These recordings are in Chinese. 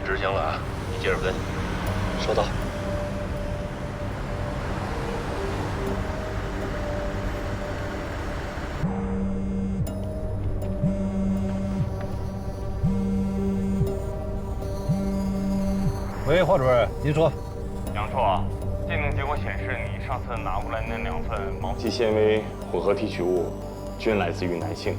执行了啊，你接着跟。收到。喂，华主任，您说。杨处啊，鉴定结果显示，你上次拿过来那2份毛细纤维混合提取物，均来自于男性。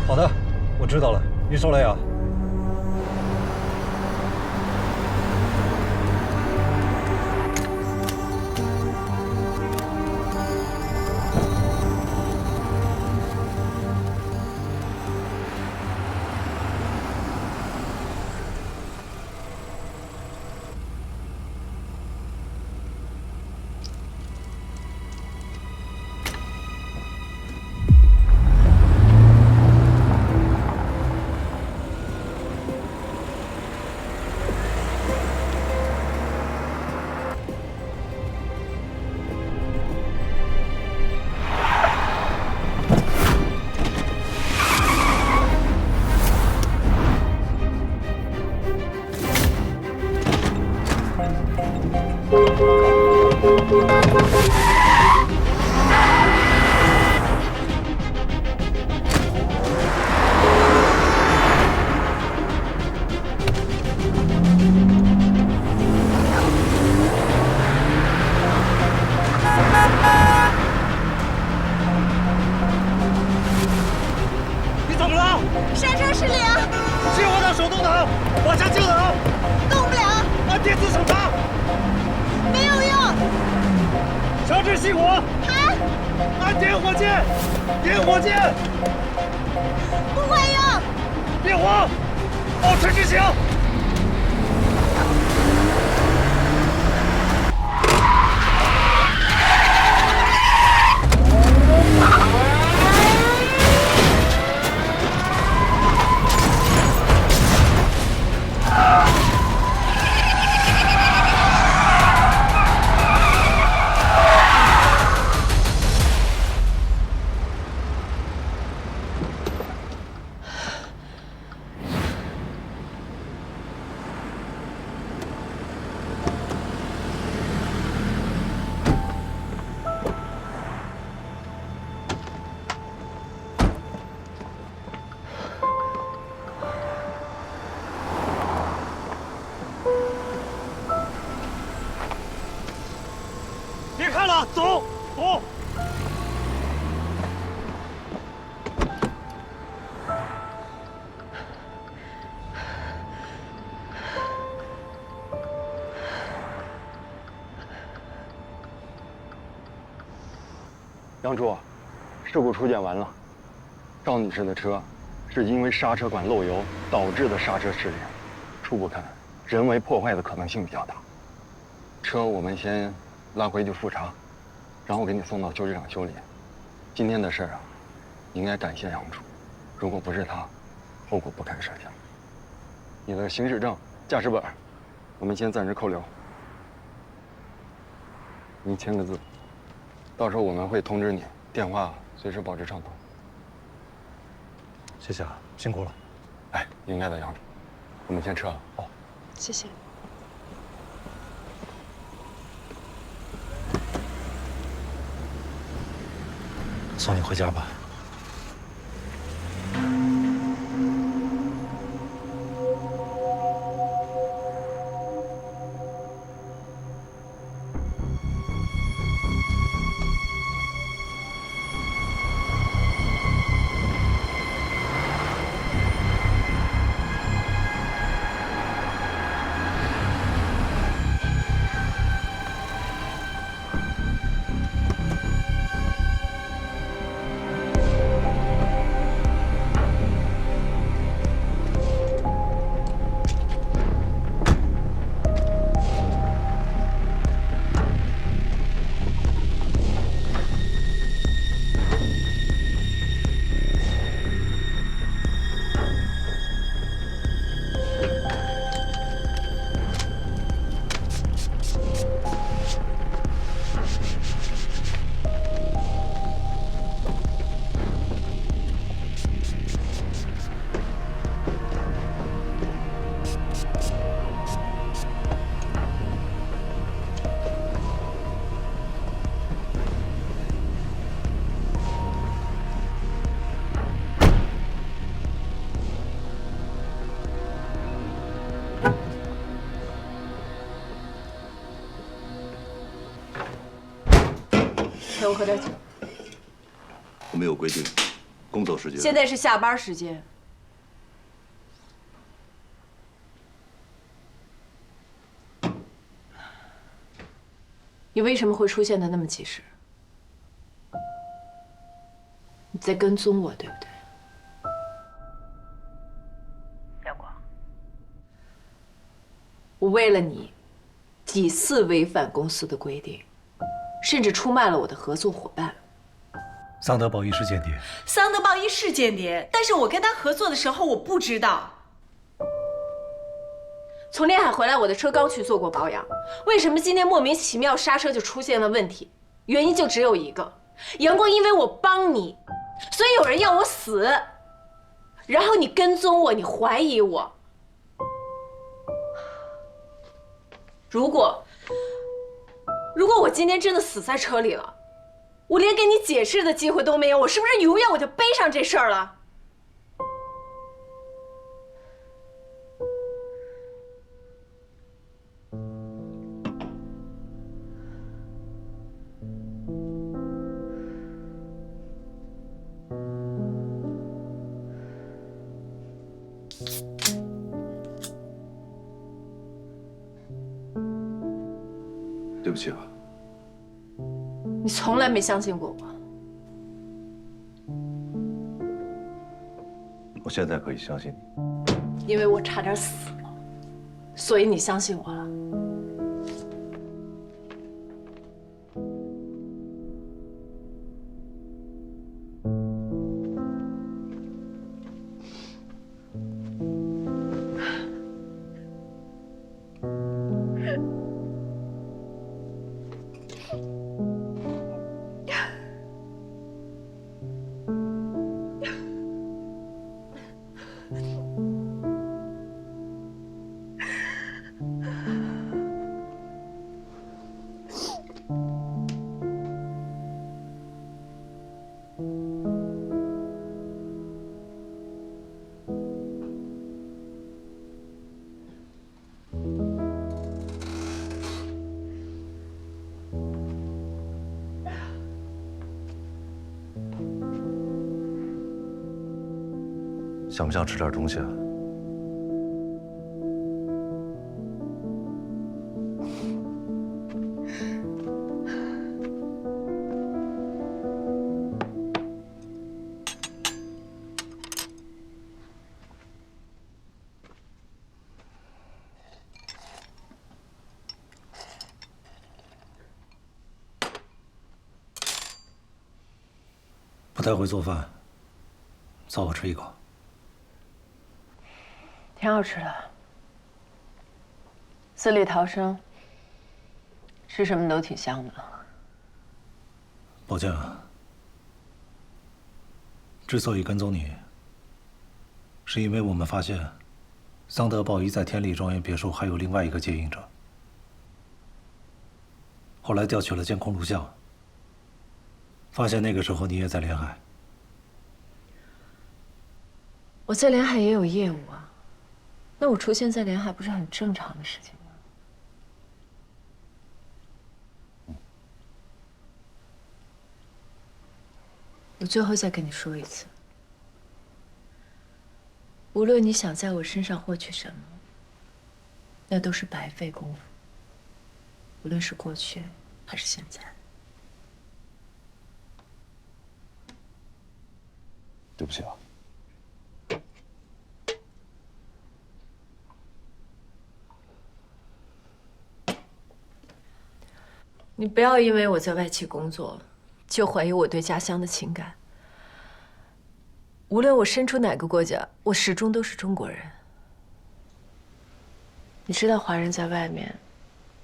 好的，我知道了。您说了呀？你怎么了？刹车失灵，激活到手动挡，往下降档，动不了，按电子手刹，没有用。强制熄火，按点火键，点火键，不管用。别慌，保持执行。别看了，走，走。杨柱，事故初检完了，赵女士的车是因为刹车管漏油导致的刹车失灵，初步看人为破坏的可能性比较大。车我们先拉回去复查，然后给你送到修理厂修理。今天的事儿啊，应该感谢杨处，如果不是他，后果不堪设想。你的行驶证、驾驶本，我们先暂时扣留。你签个字，到时候我们会通知你，电话随时保持畅通。谢谢啊，辛苦了。哎，应该的，杨处，我们先撤了。好，谢谢。送你回家吧。陪我喝点酒。我们有规定，工作时间。现在是下班时间。你为什么会出现的那么及时？你在跟踪我，对不对？阳光，我为了你，几次违反公司的规定，甚至出卖了我的合作伙伴。桑德鲍伊是间谍。桑德鲍伊是间谍，但是我跟他合作的时候，我不知道。从连海回来，我的车刚去做过保养，为什么今天莫名其妙刹车就出现了问题？原因就只有一个，阳光，因为我帮你，所以有人要我死，然后你跟踪我，你怀疑我。如果我今天真的死在车里了，我连给你解释的机会都没有，我是不是永远我就背上这事儿了？对不起啊，你从来没相信过我。我现在可以相信你，因为我差点死了，所以你相信我了。想不想吃点东西啊？不太会做饭，造我吃一口。挺好吃的，死里逃生，吃什么都挺香的。抱歉啊，之所以跟踪你，是因为我们发现，桑德鲍伊在天丽庄园别墅还有另外一个接应者。后来调取了监控录像，发现那个时候你也在连海。我在连海也有业务啊。那我出现在连海不是很正常的事情吗？我最后再跟你说一次，无论你想在我身上获取什么，那都是白费功夫。无论是过去还是现在。对不起啊。你不要因为我在外企工作，就怀疑我对家乡的情感。无论我身处哪个国家，我始终都是中国人。你知道华人在外面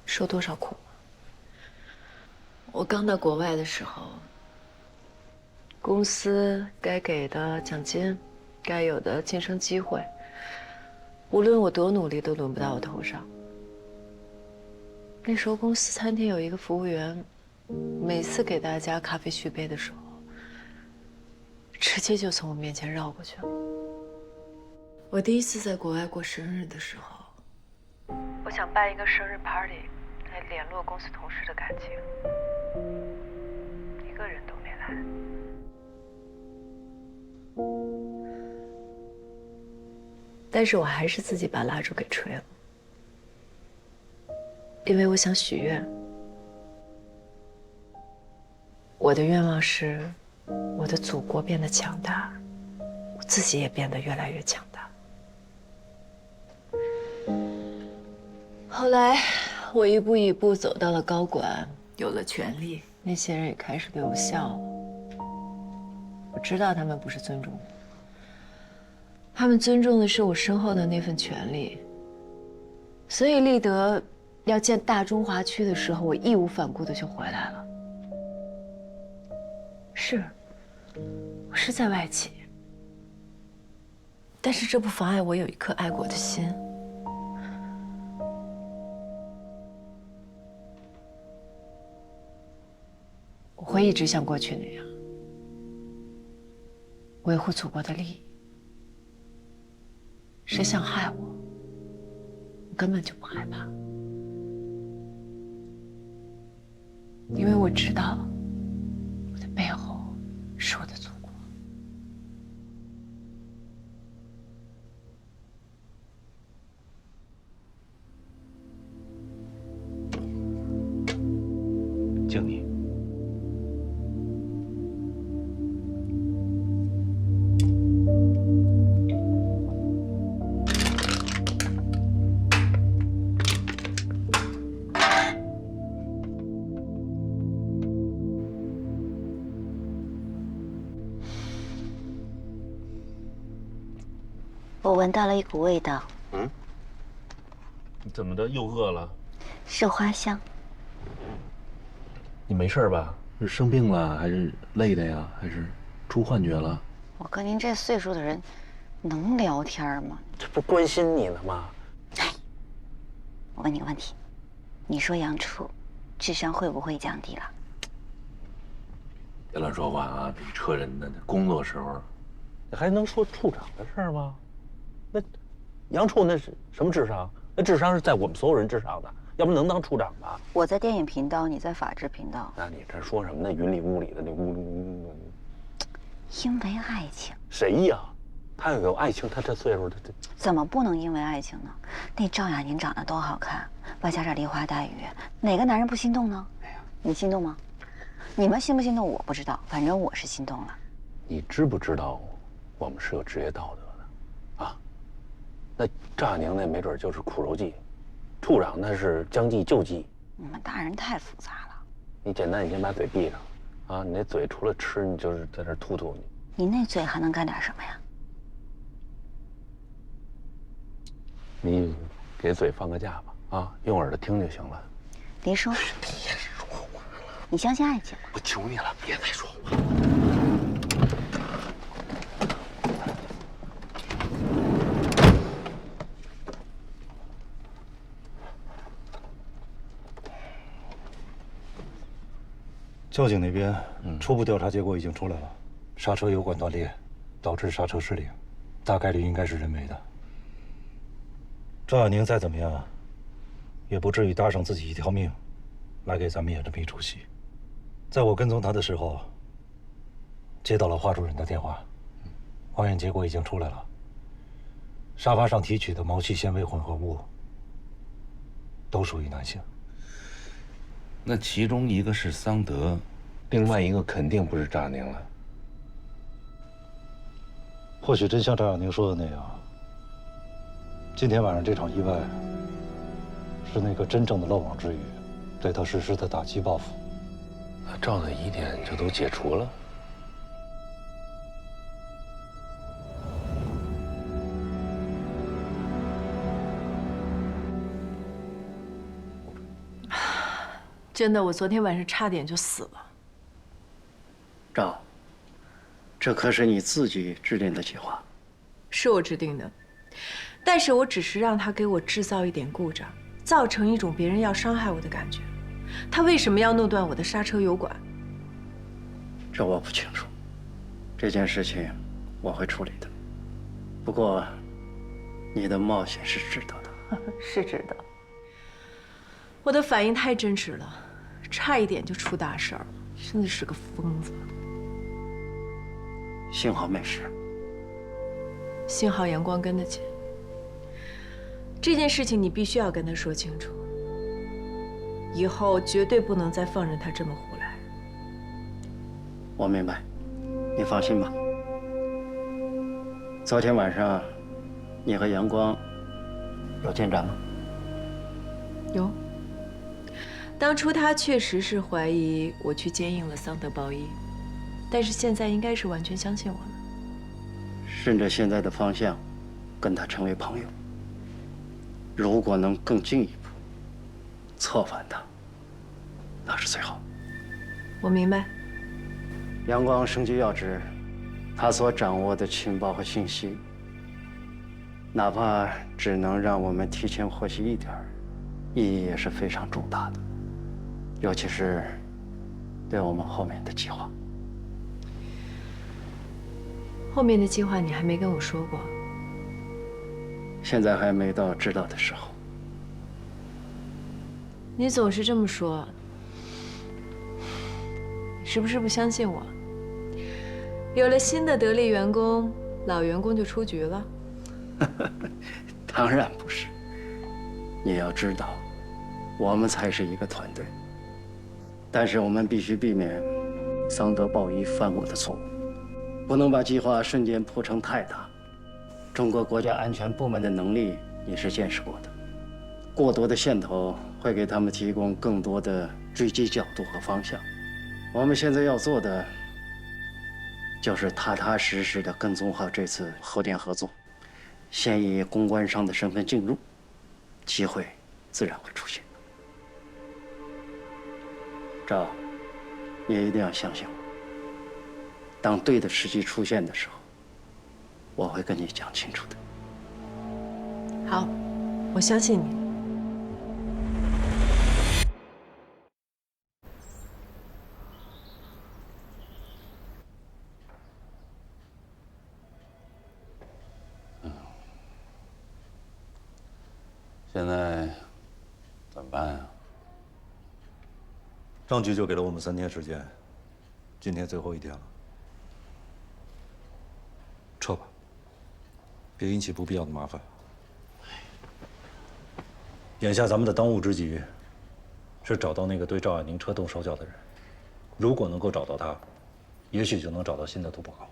受多少苦吗？我刚到国外的时候，公司该给的奖金，该有的晋升机会，无论我多努力，都轮不到我头上。那时候公司餐厅有一个服务员，每次给大家咖啡续杯的时候，直接就从我面前绕过去了。我第一次在国外过生日的时候，我想办一个生日 party 来联络公司同事的感情。一一个人都没来。但是我还是自己把蜡烛给吹了，因为我想许愿。我的愿望是，我的祖国变得强大，我自己也变得越来越强大。后来，我一步一步走到了高管，有了权利，那些人也开始对我笑了。我知道他们不是尊重我，他们尊重的是我身后的那份权利。所以立德要建大中华区的时候，我义无反顾的就回来了。是，我是在外企，但是这不妨碍我有一颗爱国的心。我会一直像过去那样，维护祖国的利益。谁想害我，我根本就不害怕，因为我知道，我的背后是我的祖国。敬你。我闻到了一股味道，你怎么的？又饿了？是花香。你没事吧？是生病了，还是累的呀？还是出幻觉了？我跟您这岁数的人，能聊天吗？这不关心你呢吗？哎，我问你个问题，你说杨处智商会不会降低了？别乱说话啊！比车人呢，工作时候，你还能说处长的事儿吗？那杨处那是什么智商？那智商是在我们所有人之上的，要不能当处长吧？我在电影频道，你在法制频道。那你这说什么呢？云里雾里的那呜。因为爱情。谁呀？他要有爱情，他这岁数，他怎么不能因为爱情呢？那赵雅宁长得多好看，外加这梨花带雨，哪个男人不心动呢？你心动吗？你们心不心动我不知道，反正我是心动了。你知不知道，我们是有职业道德的，啊？那赵雅宁那没准就是苦肉计，处长那是将计就计。你们大人太复杂了。你简单，你先把嘴闭上，啊，你那嘴除了吃，你就是在这吐吐。你那嘴还能干点什么呀？你给嘴放个假吧，啊，用耳朵听就行了。别说。别说话了。你相信爱情吗？我求你了，别再说话。交警那边初步调查结果已经出来了，刹车油管断裂，导致刹车失灵，大概率应该是人为的。赵雅宁再怎么样，也不至于搭上自己一条命，来给咱们演这么一出戏。在我跟踪他的时候，接到了华主任的电话，化验结果已经出来了，沙发上提取的毛细纤维混合物都属于男性。那其中一个是桑德，另外一个肯定不是赵雅宁了。或许真像赵雅宁说的那样，今天晚上这场意外是那个真正的漏网之鱼，对他实施的打击报复。那赵的疑点就都解除了。真的，我昨天晚上差点就死了。赵，这可是你自己制定的计划。是我制定的，但是我只是让他给我制造一点故障，造成一种别人要伤害我的感觉。他为什么要弄断我的刹车油管？这我不清楚，这件事情我会处理的。不过，你的冒险是值得的。是值得。我的反应太真实了，差一点就出大事儿了。真的是个疯子。幸好没事。幸好阳光跟得紧。这件事情你必须要跟他说清楚，以后绝对不能再放任他这么胡来。我明白，你放心吧。昨天晚上，你和阳光有进展吗？有。当初他确实是怀疑我去奸淫了桑德鲍伊，但是现在应该是完全相信我了。顺着现在的方向，跟他成为朋友。如果能更进一步，策反他，那是最好。我明白。阳光升级要职，他所掌握的情报和信息，哪怕只能让我们提前获悉一点儿，意义也是非常重大的，尤其是对我们后面的计划。后面的计划你还没跟我说过。现在还没到知道的时候。你总是这么说，你是不是不相信我？有了新的得力员工，老员工就出局了？当然不是。你要知道，我们才是一个团队。但是我们必须避免桑德鲍伊犯过的错误，不能把计划瞬间铺成太大。中国国家安全部门的能力你是见识过的，过多的线头会给他们提供更多的追击角度和方向。我们现在要做的，就是踏踏实实地跟踪好这次核电合作，先以公关商的身份进入，机会自然会出现。赵，你也一定要相信我。当对的时机出现的时候，我会跟你讲清楚的。好，我相信你。现在怎么办呀？张局就给了我们3天时间，今天最后一天了，撤吧，别引起不必要的麻烦。眼下咱们的当务之急是找到那个对赵亚宁车动手脚的人，如果能够找到他，也许就能找到新的突破口。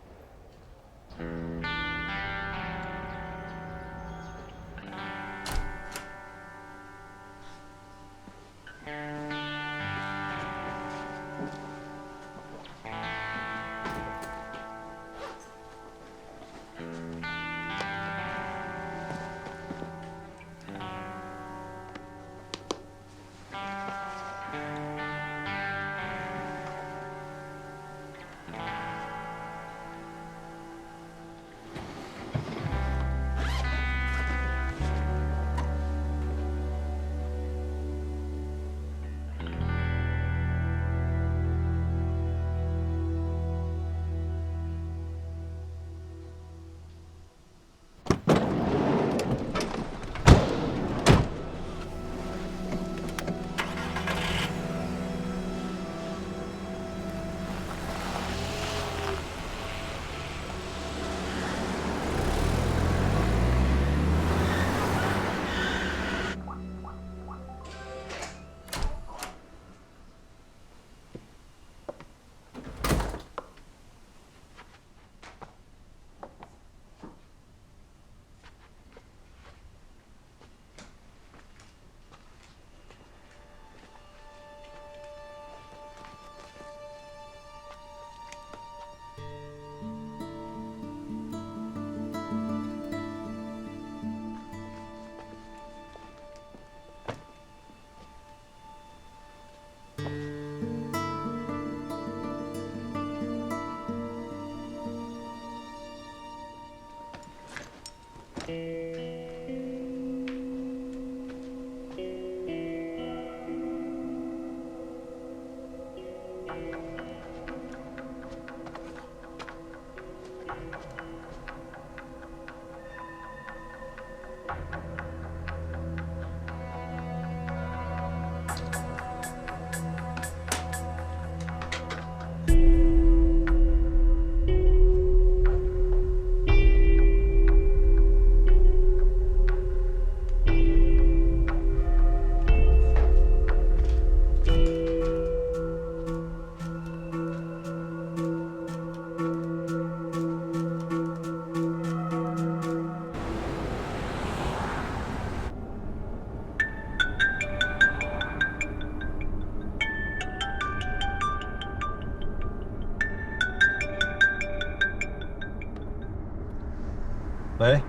喂，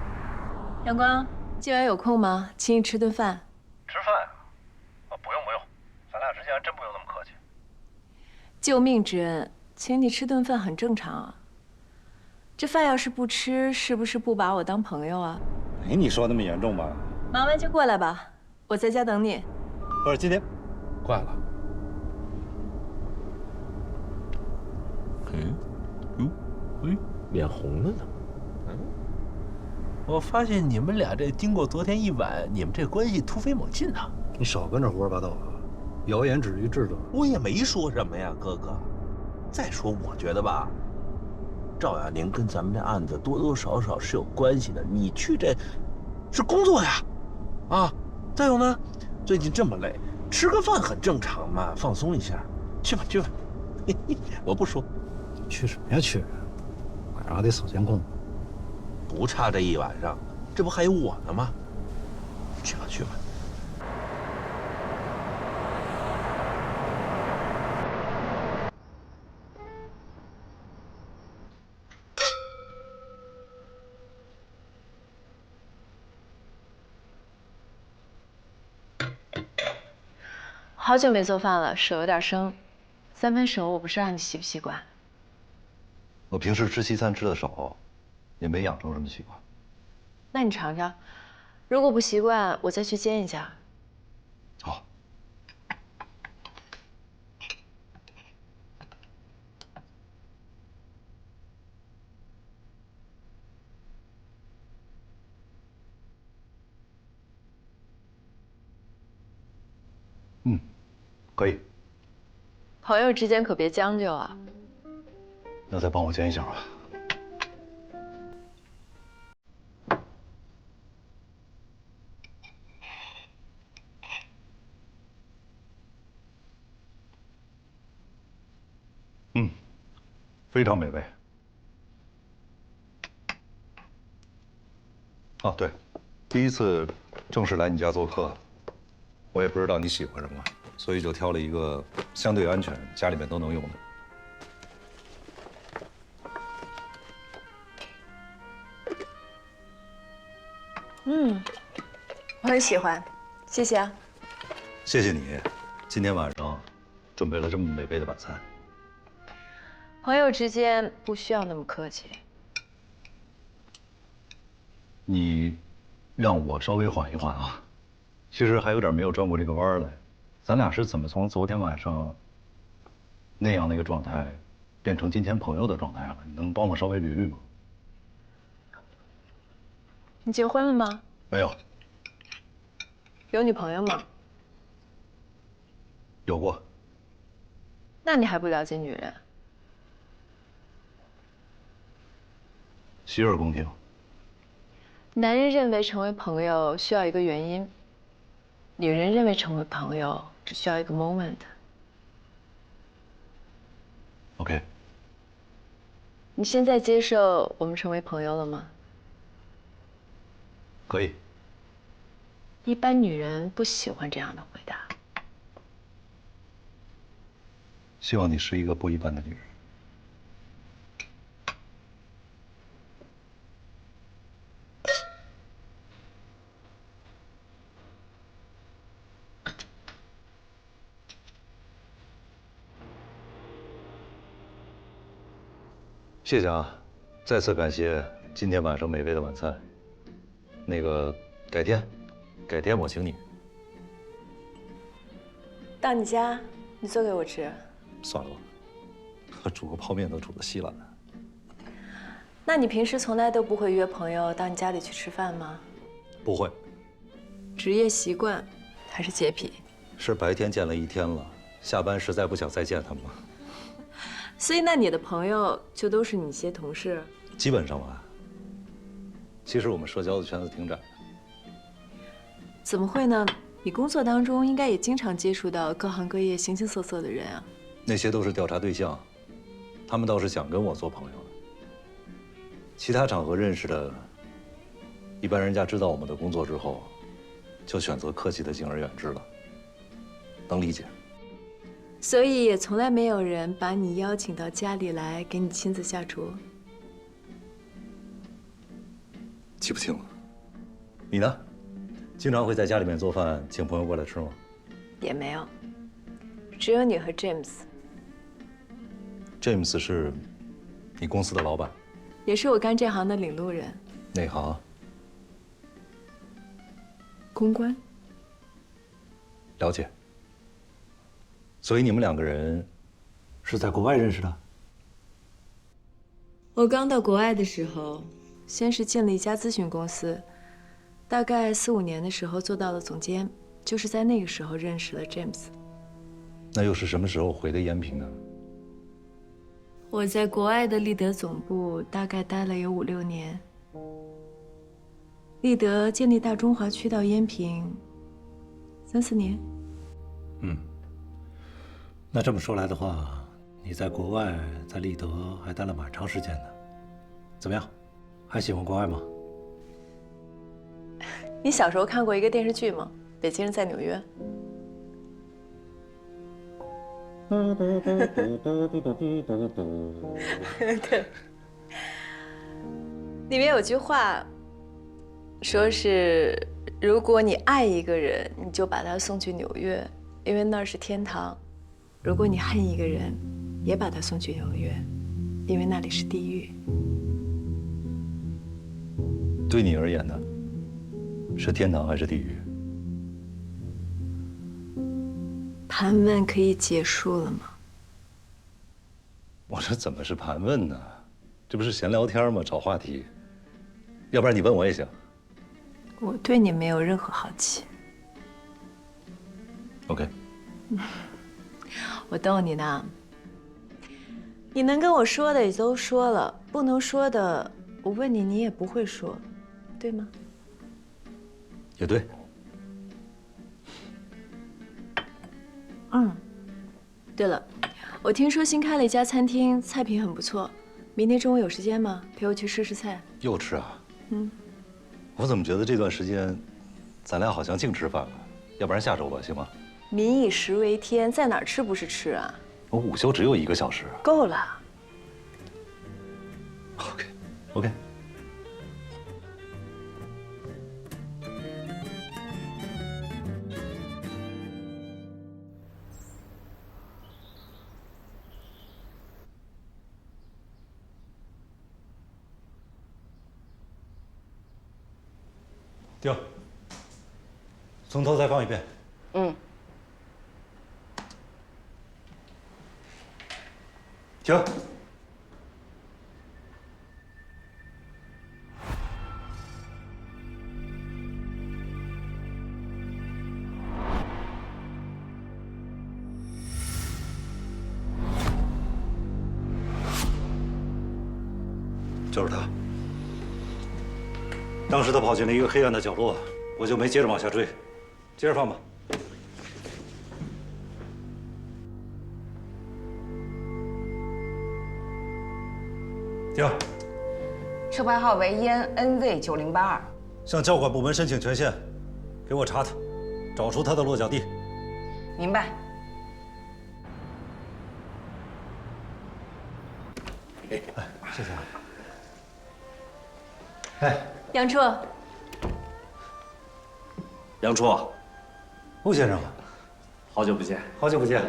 阳光，今晚有空吗？请你吃顿饭。吃饭呀？不用，咱俩之间还真不用那么客气。救命之恩，请你吃顿饭很正常啊。这饭要是不吃，是不是不把我当朋友啊？没你说那么严重吧？忙完就过来吧，我在家等你。不是今天，挂了。脸红了呢。我发现你们俩这经过昨天一晚，你们这关系突飞猛进呐。你少跟着胡说八道啊！谣言止于智者。我也没说什么呀，哥哥。再说，我觉得吧，赵亚宁跟咱们这案子多多少少是有关系的。你去这，是工作呀，啊。再有呢，最近这么累，吃个饭很正常嘛，放松一下。去吧。我不说。去什么呀去？晚上还得扫监控。不差这一晚上，这不还有我呢吗？去吧。好久没做饭了，手有点生。3分熟，我不知道你习不习惯。我平时吃西餐吃的少，也没养成什么习惯。那你尝尝，如果不习惯，我再去煎一下。好。可以。朋友之间可别将就啊。那再帮我煎一下吧。非常美味。哦，对，第一次正式来你家做客，我也不知道你喜欢什么，所以就挑了一个相对安全、家里面都能用的。我很喜欢，谢谢啊。谢谢你，今天晚上准备了这么美味的晚餐。朋友之间不需要那么客气。你让我稍微缓一缓啊，其实还有点没有转过这个弯来。咱俩是怎么从昨天晚上那样的一个状态，变成今天朋友的状态了？你能帮我稍微捋捋吗？你结婚了吗？没有。有女朋友吗？有过。那你还不了解女人？洗耳恭听。男人认为成为朋友需要一个原因，女人认为成为朋友只需要一个 moment。OK。你现在接受我们成为朋友了吗？可以。一般女人不喜欢这样的回答。希望你是一个不一般的女人。谢谢啊，再次感谢今天晚上美味的晚餐。那个，改天我请你。到你家，你做给我吃。算了吧，煮个泡面都煮得稀烂了。那你平时从来都不会约朋友到你家里去吃饭吗？不会。职业习惯，还是洁癖？是白天见了一天了，下班实在不想再见他们了。所以，那你的朋友就都是你一些同事？基本上吧。其实我们社交的圈子挺窄的。怎么会呢？你工作当中应该也经常接触到各行各业、形形色色的人啊。那些都是调查对象，他们倒是想跟我做朋友的。其他场合认识的，一般人家知道我们的工作之后，就选择客气的敬而远之了。能理解。所以也从来没有人把你邀请到家里来给你亲自下厨。记不清了。你呢？经常会在家里面做饭，请朋友过来吃吗？也没有，只有你和 James， James 是你公司的老板，也是我干这行的领路人。哪行？公关。了解。所以你们两个人是在国外认识的？我刚到国外的时候，先是进了一家咨询公司，大概4、5年的时候做到了总监，就是在那个时候认识了 James。那又是什么时候回的延平呢？我在国外的立德总部大概待了有5、6年。立德建立大中华区到延平3、4年。那这么说来的话，你在国外在立德还待了蛮长时间的，怎么样？还喜欢国外吗？你小时候看过一个电视剧吗？北京人在纽约。对，里面有句话，说是如果你爱一个人，你就把他送去纽约，因为那儿是天堂；如果你恨一个人，也把他送去纽约，因为那里是地狱。对你而言呢，是天堂还是地狱？盘问可以结束了吗？我这怎么是盘问呢？这不是闲聊天吗？找话题。要不然你问我也行。我对你没有任何好奇。OK。我逗你呢。你能跟我说的也都说了，不能说的，我问你，你也不会说，对吗？也对。对了，我听说新开了一家餐厅，菜品很不错。明天中午有时间吗？陪我去试试菜。又吃啊？我怎么觉得这段时间，咱俩好像净吃饭了？要不然下周吧，行吗？民以食为天，在哪儿吃不是吃啊？我午休只有1个小时。够了。OK。停，从头再放一遍。停。就是他。当时他跑进了一个黑暗的角落，我就没接着往下追。接着放吧。停。车牌号为ENNZ9082。向交管部门申请权限，给我查他，找出他的落脚地。明白。谢谢啊。哎，杨处。杨处，陆先生，好久不见。好久不见。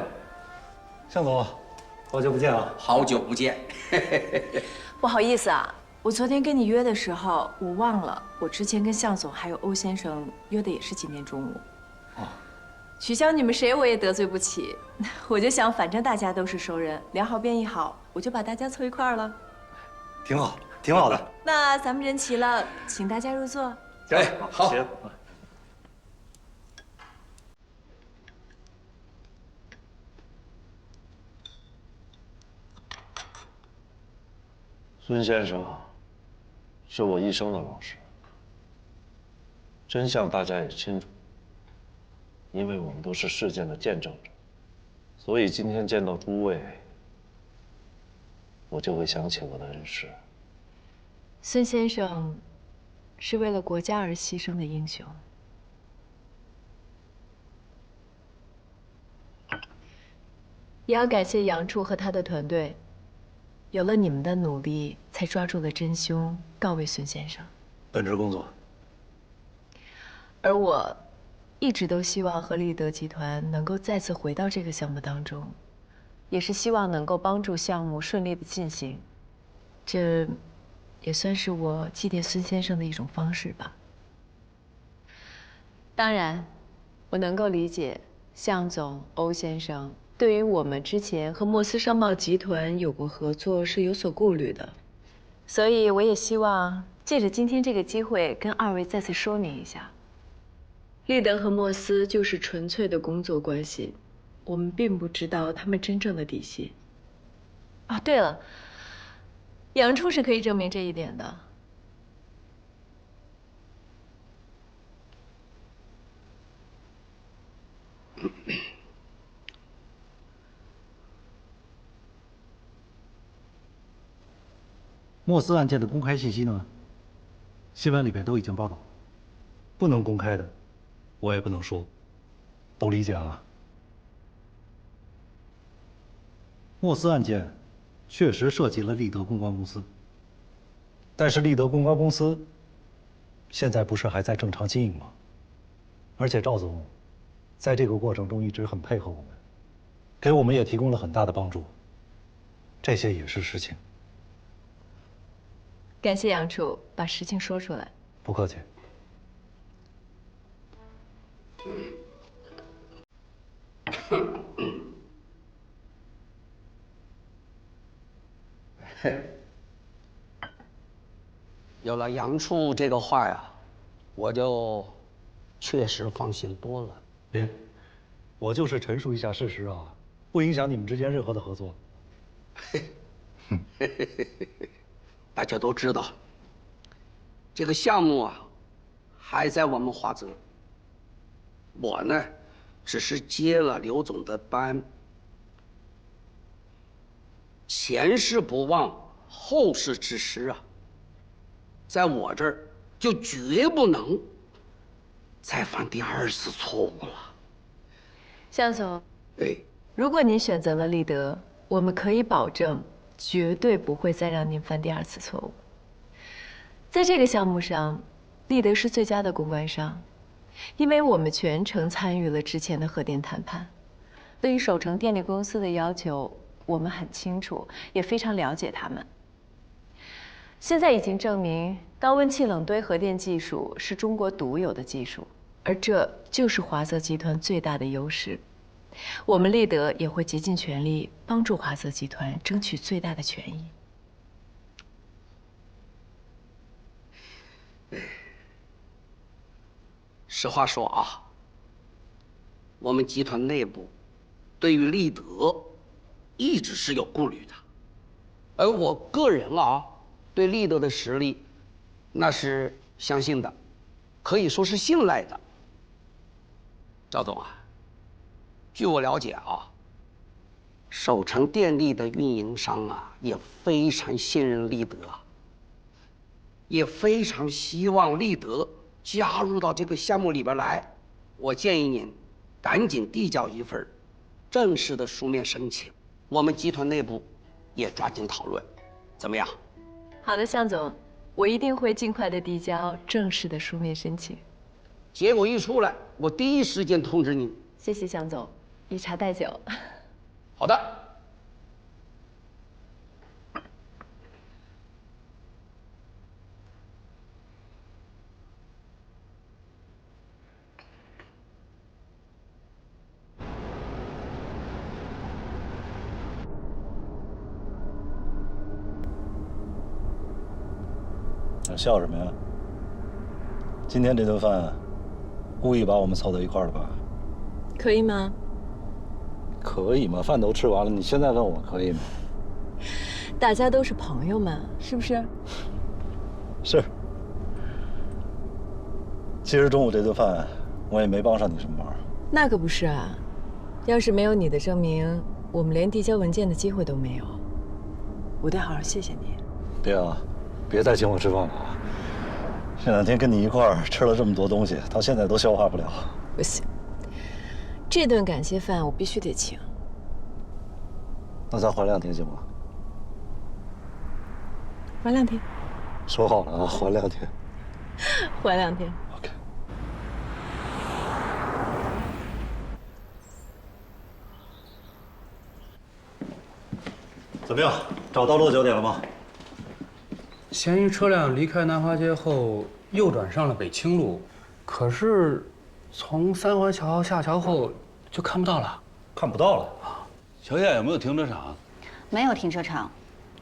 向总，好久不见啊。好久不见。不好意思啊，我昨天跟你约的时候，我忘了，我之前跟向总还有欧先生约的也是今天中午。取消你们谁我也得罪不起，我就想反正大家都是熟人，良好便宜好，我就把大家凑一块儿了。挺好，挺好的。那咱们人齐了，请大家入座。哎，好。行。孙先生是我一生的老师，真相大家也清楚，因为我们都是事件的见证者，所以今天见到诸位，我就会想起我的恩师。孙先生是为了国家而牺牲的英雄。也要感谢杨处和他的团队，有了你们的努力，才抓住了真凶，告慰孙先生。本职工作。而我一直都希望和立德集团能够再次回到这个项目当中，也是希望能够帮助项目顺利的进行。这也算是我祭奠孙先生的一种方式吧。当然，我能够理解向总、欧先生对于我们之前和莫斯商贸集团有过合作是有所顾虑的，所以我也希望借着今天这个机会跟二位再次说明一下，立德和莫斯就是纯粹的工作关系，我们并不知道他们真正的底细。哦，对了，杨处是可以证明这一点的。莫斯案件的公开信息呢？新闻里边都已经报道，不能公开的，我也不能说，都理解啊。莫斯案件确实涉及了立德公关公司，但是立德公关公司现在不是还在正常经营吗？而且赵总在这个过程中一直很配合我们，给我们也提供了很大的帮助，这些也是实情。感谢杨处把实情说出来。不客气。有了杨处这个话呀，我就确实放心多了。别，我就是陈述一下事实啊，不影响你们之间任何的合作。大家都知道，这个项目啊，还在我们华泽。我呢，只是接了刘总的班。前事不忘，后事之师啊，在我这儿就绝不能再犯第二次错误了。向总，哎，如果您选择了立德，我们可以保证绝对不会再让您犯第二次错误。在这个项目上，立德是最佳的公关商，因为我们全程参与了之前的核电谈判。对于首城电力公司的要求，我们很清楚，也非常了解他们。现在已经证明，高温气冷堆核电技术是中国独有的技术，而这就是华泽集团最大的优势。我们立德也会竭尽全力帮助华泽集团争取最大的权益。实话说啊，我们集团内部对于立德一直是有顾虑的，而我个人啊，对立德的实力那是相信的，可以说是信赖的。赵总啊，据我了解啊，首城电力的运营商啊也非常信任立德，也非常希望立德加入到这个项目里边来。我建议您赶紧递交一份正式的书面申请，我们集团内部也抓紧讨论，怎么样？好的，向总，我一定会尽快的递交正式的书面申请。结果一出来，我第一时间通知您。谢谢向总，以茶代酒。好的。笑什么呀？今天这顿饭，故意把我们凑到一块儿的吧？可以吗？可以吗？饭都吃完了，你现在问我可以吗？大家都是朋友嘛，是不是？是。其实中午这顿饭，我也没帮上你什么忙。那可不是啊！要是没有你的证明，我们连递交文件的机会都没有。我得好好谢谢你。别啊！别再请我吃饭了啊！这两天跟你一块儿吃了这么多东西，到现在都消化不了。不行，这顿感谢饭我必须得请。那咱缓2天行吗？缓2天。说好了啊，缓2天。缓2天。OK。怎么样？找到落脚点了吗？嫌疑车辆离开南华街后，右转上了北清路，可是从三环桥下桥后就看不到了。看不到了。桥下有没有停车场？没有停车场，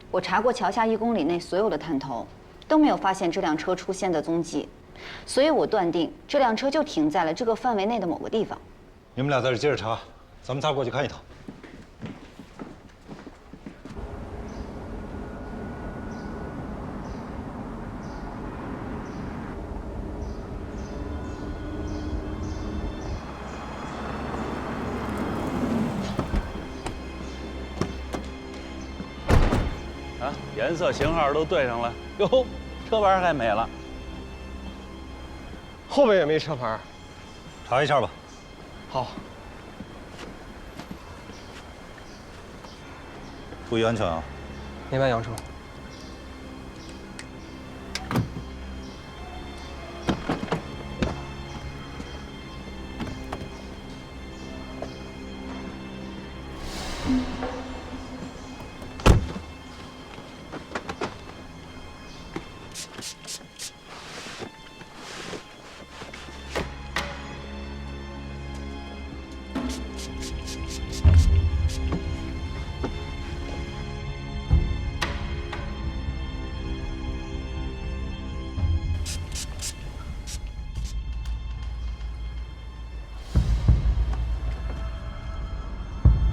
我查过桥下1公里内所有的探头，都没有发现这辆车出现的踪迹，所以我断定这辆车就停在了这个范围内的某个地方。你们俩在这接着查，咱们仨过去看一趟。颜色、型号都对上了，哟，车牌还没了，后边也没车牌，查一下吧。好，注意安全啊！明白，杨处。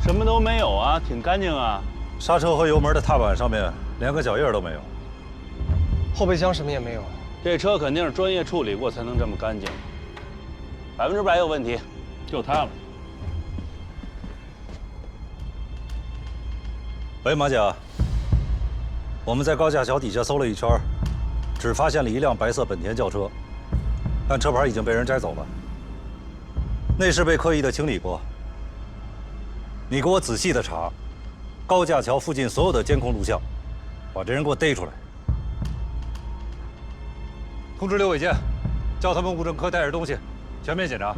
什么都没有啊，挺干净啊。刹车和油门的踏板上面连个脚印都没有，后备箱什么也没有。这车肯定是专业处理过才能这么干净，100%有问题，就它了。喂，马甲，我们在高架桥底下搜了一圈，只发现了一辆白色本田轿车，但车牌已经被人摘走了，内饰被刻意的清理过。你给我仔细的查，高架桥附近所有的监控录像，把这人给我逮出来。通知刘伟健，叫他们物证科带着东西全面检查。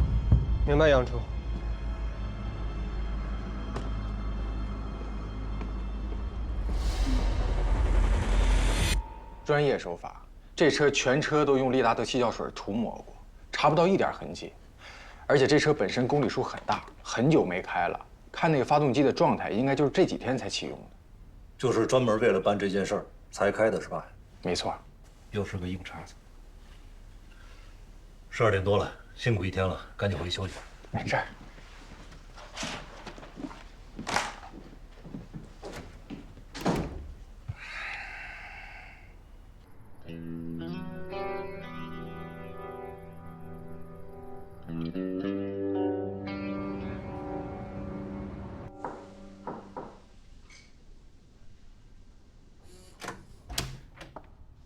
明白，杨处。专业手法，这车全车都用利达德气胶水涂抹过，查不到一点痕迹。而且这车本身公里数很大，很久没开了。看那个发动机的状态，应该就是这几天才启用的，就是专门为了办这件事儿才开的，是吧？没错，又是个硬茬子。12点多了，辛苦一天了，赶紧回去休息。没事。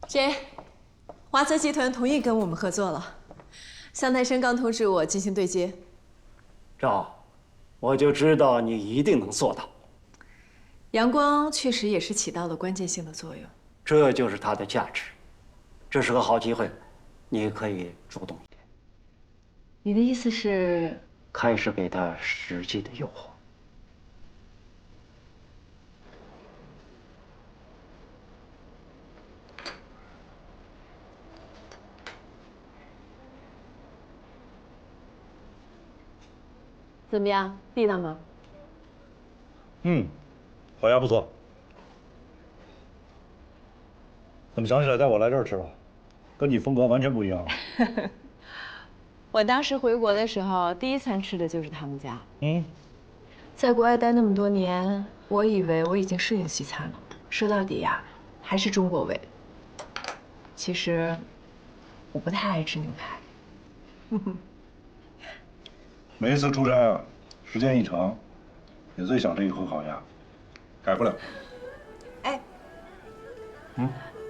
姐，华泽集团同意跟我们合作了。向太生刚通知我进行对接。赵，我就知道你一定能做到。阳光确实也是起到了关键性的作用。这就是它的价值。这是个好机会，你可以主动一点。你的意思是？开始给他实际的诱惑。怎么样，地道吗？好呀，不错。怎么想起来带我来这儿吃了？跟你风格完全不一样。我当时回国的时候，第一餐吃的就是他们家。在国外待那么多年，我以为我已经适应西餐了，说到底呀，还是中国味。其实，我不太爱吃牛排。每一次出差啊，时间一长，也最想这一口烤鸭，改不了。哎，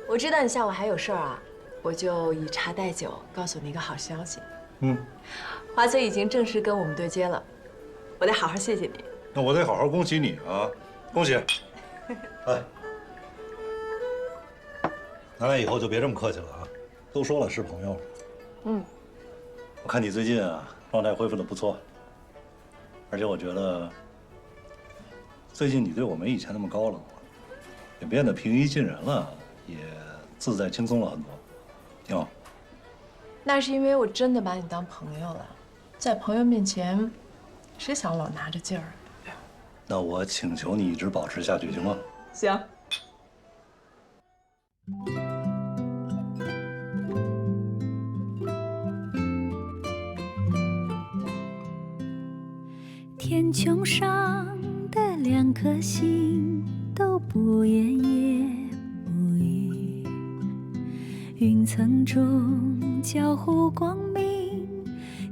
我知道你下午还有事儿啊，我就以茶代酒，告诉你一个好消息。华泽已经正式跟我们对接了，我得好好谢谢你。那我得好好恭喜你啊，恭喜！哎，咱俩以后就别这么客气了啊。都说了是朋友。嗯，我看你最近啊状态恢复的不错，而且我觉得最近你对我没以前那么高冷了，也变得平易近人了，也自在轻松了很多，挺好。那是因为我真的把你当朋友了，在朋友面前，谁想老拿着劲儿啊？那我请求你一直保持下去，行吗？行。天穹上的2颗星都不言也不语，云层中交互光明，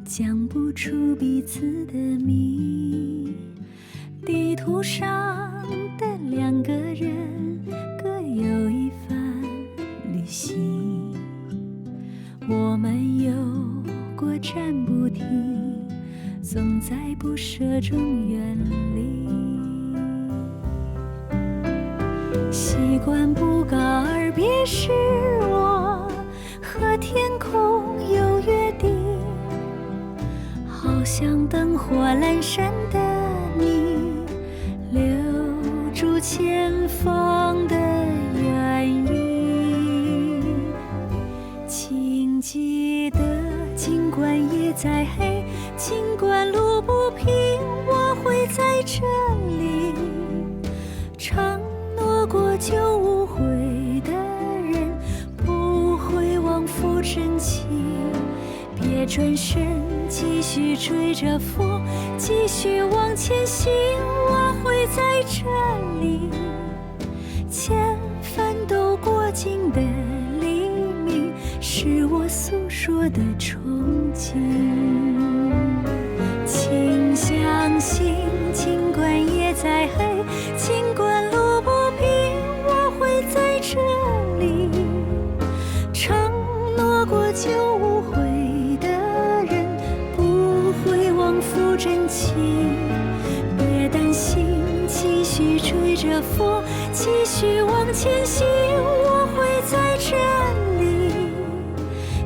讲不出彼此的谜。地图上的2个人各有一番旅行，我们有过站不停，总在不舍中远离。习惯不告而别时，我和天空有约定，好像灯火阑珊的你，留住前方的原因。请记得，尽管夜再黑，尽管路不平，我会在这里。承诺过就无悔的人，不会枉付真情。别转身，继续追着风，继续往前行。我会在这里，千帆都过尽的黎明，是我诉说的憧憬。请相信，尽管夜再黑，尽管路不平，我会在这里。承诺过就无悔的人，不会枉付真情。别担心，继续追着风，继续往前行。我会在这里，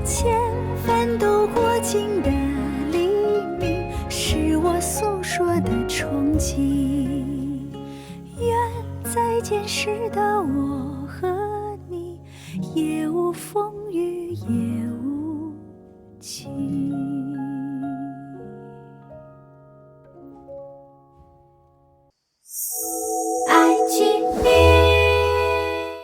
千帆都过尽的黎明，是我诉说的憧憬。愿再见时的我和你，也无风雨也